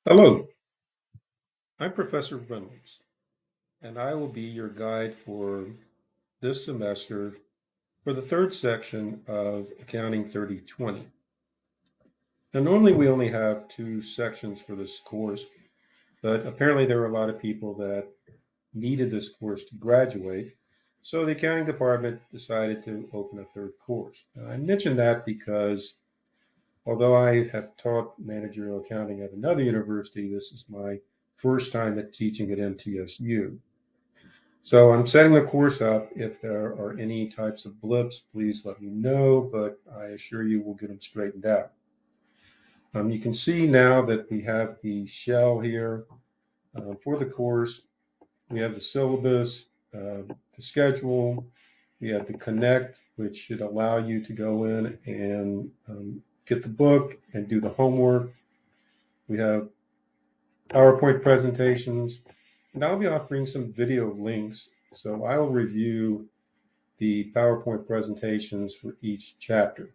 Hello, I'm Professor Reynolds, and I will be your guide for this semester for the third section of Accounting 3020. Now, normally we only have two sections for this course, but apparently there were a lot of people that needed this course to graduate, so the accounting department decided to open a third course. Now, I mention that because although I have taught managerial accounting at another university, this is my first time at teaching at MTSU. So I'm setting the course up. If there are any types of blips, please let me know, but I assure you we'll get them straightened out. You can see now that we have the shell here for the course. We have the syllabus, the schedule, we have the connect, which should allow you to go in and get the book and do the homework. We have PowerPoint presentations, and I'll be offering some video links. So I'll review the PowerPoint presentations for each chapter.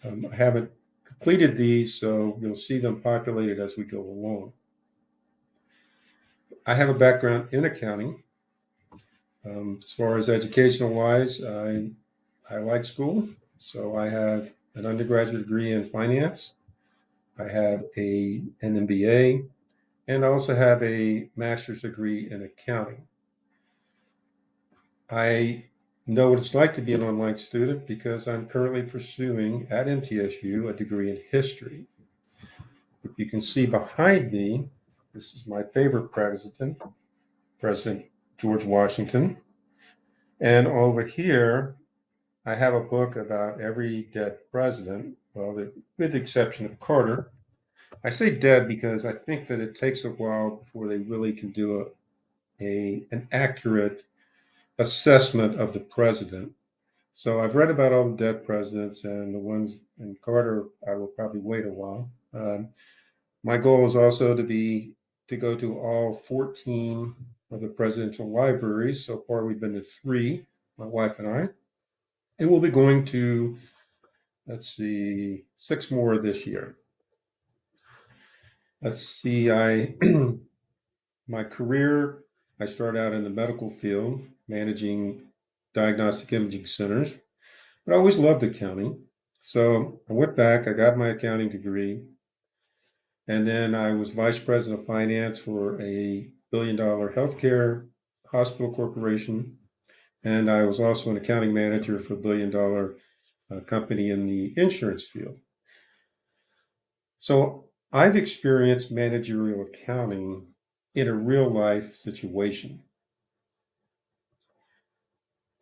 I haven't completed these, so you'll see them populated as we go along. I have a background in accounting. As far as educational wise, I like school, so I have an undergraduate degree in finance. I have an MBA, and I also have a master's degree in accounting. I know what it's like to be an online student because I'm currently pursuing at MTSU a degree in history. If you can see behind me, this is my favorite president, President George Washington. And over here, I have a book about every dead president, well, with the exception of Carter. I say dead because I think that it takes a while before they really can do an accurate assessment of the president. So I've read about all the dead presidents, and the ones in Carter, I will probably wait a while. My goal is also to go to all 14 of the presidential libraries. So far, we've been to three, my wife and I, and we'll be going to, let's see, six more this year. Let's see, I my career, I started out in the medical field, managing diagnostic imaging centers, but I always loved accounting. So I went back, I got my accounting degree, and then I was vice president of finance for a $1 billion healthcare hospital corporation. And I was also an accounting manager for a $1 billion company in the insurance field. So I've experienced managerial accounting in a real life situation.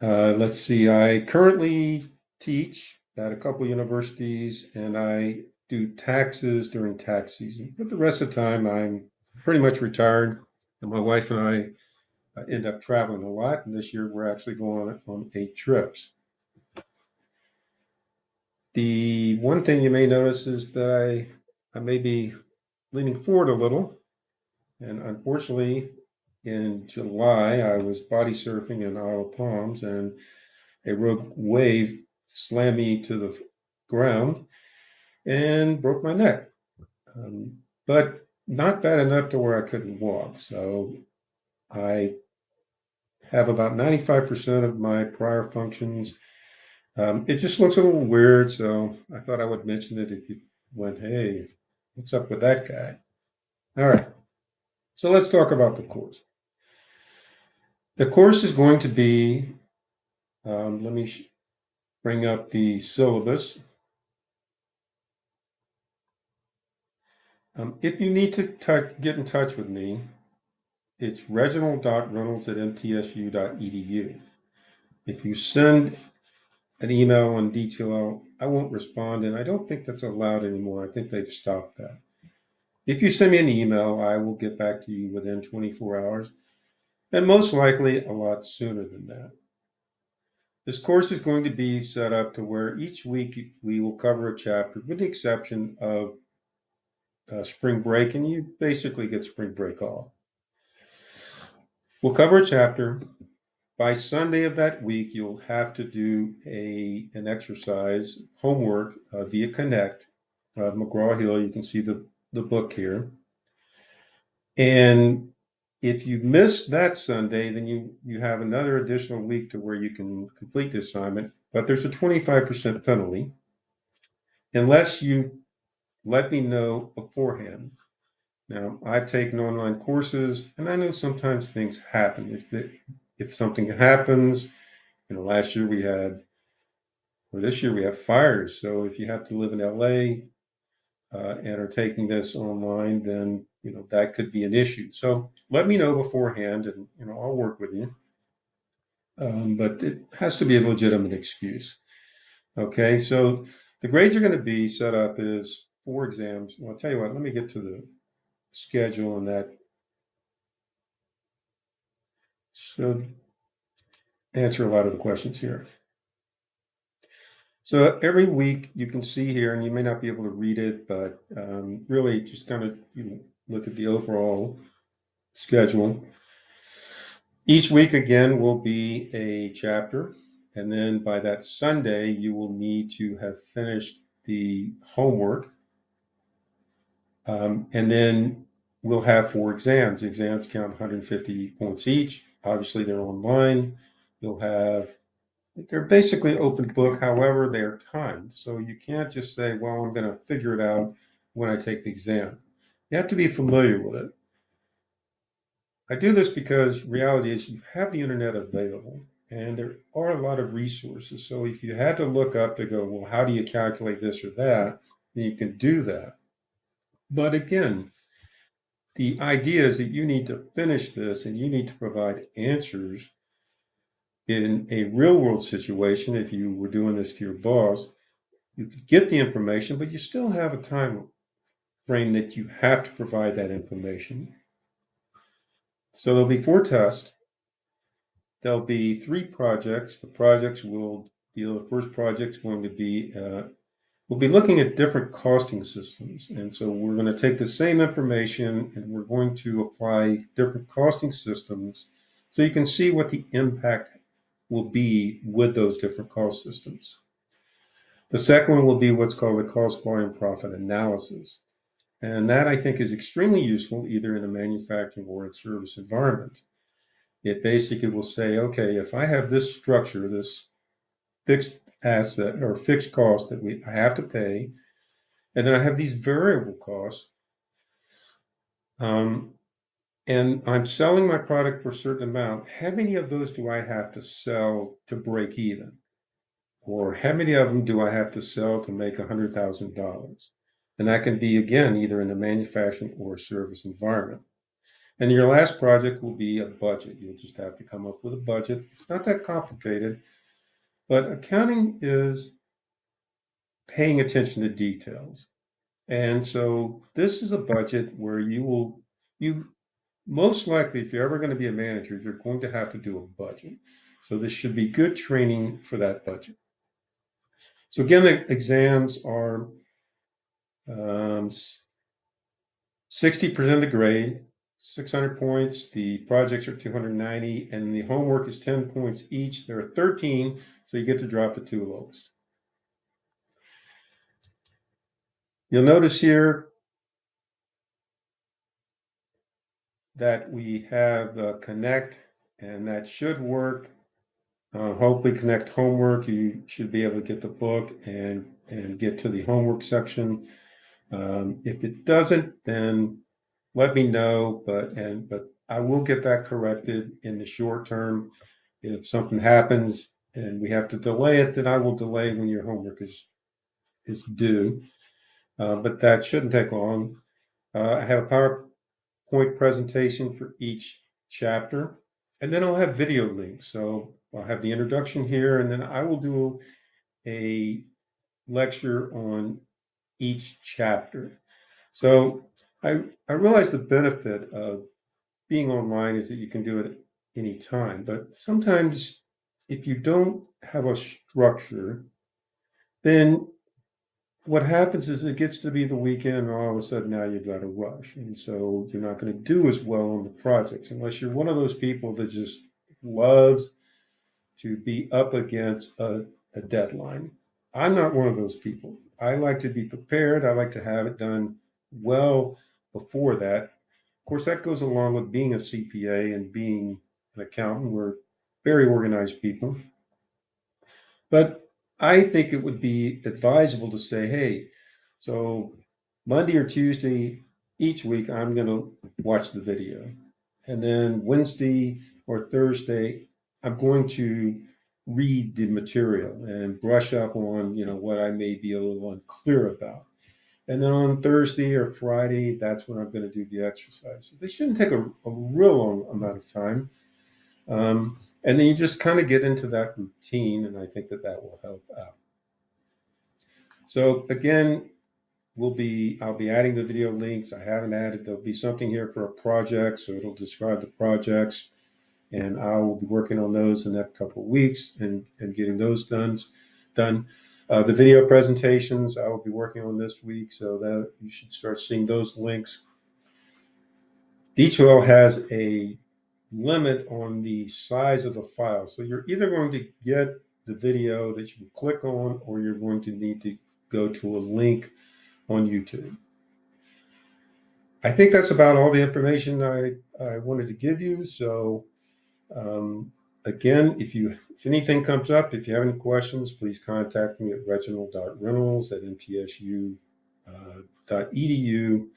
Let's see, I currently teach at a couple universities and I do taxes during tax season. But the rest of the time, I'm pretty much retired. And my wife and I end up traveling a lot. And this year, we're actually going on 8 trips. The one thing you may notice is that I may be leaning forward a little. And unfortunately, in July, I was body surfing in Isle of Palms and a rogue wave slammed me to the ground and broke my neck. But not bad enough to where I couldn't walk. So I have about 95% of my prior functions. It just looks a little weird, so I thought I would mention it if you went, hey, what's up with that guy? All right, so let's talk about the course. The course is going to be, let me bring up the syllabus. If you need to get in touch with me, it's reginald.reynolds@mtsu.edu. If you send an email on detail, I won't respond, and I don't think that's allowed anymore. I think they've stopped that. If you send me an email, I will get back to you within 24 hours, and most likely a lot sooner than that. This course is going to be set up to where each week we will cover a chapter, with the exception of spring break, and you basically get spring break off. We'll cover a chapter. By Sunday of that week, you'll have to do an exercise, homework via Connect. McGraw Hill, you can see the book here. And if you miss that Sunday, then you have another additional week to where you can complete the assignment, but there's a 25% penalty unless you let me know beforehand. Now, I've taken online courses, and I know sometimes things happen. If something happens, last year we had, or this year we have fires. So if you have to live in LA and are taking this online, then that could be an issue. So let me know beforehand, and I'll work with you. But it has to be a legitimate excuse. Okay, so the grades are going to be set up as 4 exams. Well, I'll tell you what. Let me get to the schedule, and that should answer a lot of the questions here. So every week you can see here, and you may not be able to read it, but really just kind of look at the overall schedule. Each week again will be a chapter, and then by that Sunday you will need to have finished the homework, and then we'll have 4 exams. The exams count 150 points each. Obviously, they're online. They're basically an open book, however, they're timed. So you can't just say, well, I'm going to figure it out when I take the exam. You have to be familiar with it. I do this because reality is you have the internet available and there are a lot of resources. So if you had to look up to go, well, how do you calculate this or that? Then you can do that. But again, the idea is that you need to finish this and you need to provide answers in a real world situation. If you were doing this to your boss, you could get the information, but you still have a time frame that you have to provide that information. So there'll be 4 tests. There'll be 3 projects. The projects will deal, the first project's going to be, we'll be looking at different costing systems. And so we're going to take the same information and we're going to apply different costing systems so you can see what the impact will be with those different cost systems. The second one will be what's called a cost volume profit analysis. And that I think is extremely useful either in a manufacturing or a service environment. It basically will say, okay, if I have this structure, this fixed asset or fixed cost that I have to pay, and then I have these variable costs, um, and I'm selling my product for a certain amount, how many of those do I have to sell to break even? Or how many of them do I have to sell to make $100,000? And that can be, again, either in a manufacturing or a service environment. And your last project will be a budget. You'll just have to come up with a budget. It's not that complicated, but accounting is paying attention to details. And so this is a budget where you most likely, if you're ever going to be a manager, you're going to have to do a budget. So this should be good training for that budget. So again, the exams are 60% of the grade, 600 points. The projects are 290, and the homework is 10 points each. There are 13, so you get to drop the 2 lowest. You'll notice here that we have Connect, and that should work. Hopefully, Connect homework. You should be able to get the book and get to the homework section. If it doesn't, then let me know. But I will get that corrected in the short term. If something happens and we have to delay it, then I will delay when your homework is due. But that shouldn't take long. I have a PowerPoint presentation for each chapter, and then I'll have video links. So I'll have the introduction here, and then I will do a lecture on each chapter. So I realize the benefit of being online is that you can do it anytime, but sometimes if you don't have a structure, then what happens is it gets to be the weekend and all of a sudden now you've got to rush. And so you're not going to do as well on the projects unless you're one of those people that just loves to be up against a deadline. I'm not one of those people. I like to be prepared. I like to have it done well before that. course, that goes along with being a CPA and being an accountant. We're very organized people. But I think it would be advisable to say, hey, so Monday or Tuesday each week, I'm going to watch the video. And then Wednesday or Thursday, I'm going to read the material and brush up on, what I may be a little unclear about. And then on Thursday or Friday, that's when I'm going to do the exercise. They shouldn't take a real long amount of time. And then you just kind of get into that routine, and I think that that will help out. So again, I'll be adding the video links. I haven't added, there'll be something here for a project, so it'll describe the projects, and I will be working on those in the next couple of weeks and getting those done. The video presentations I will be working on this week, so that you should start seeing those links. D2L has a limit on the size of the file. So you're either going to get the video that you can click on, or you're going to need to go to a link on YouTube. I think that's about all the information I wanted to give you. So again, if anything comes up, if you have any questions, please contact me at reginald.reynolds@mtsu.edu,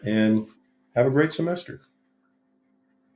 and have a great semester.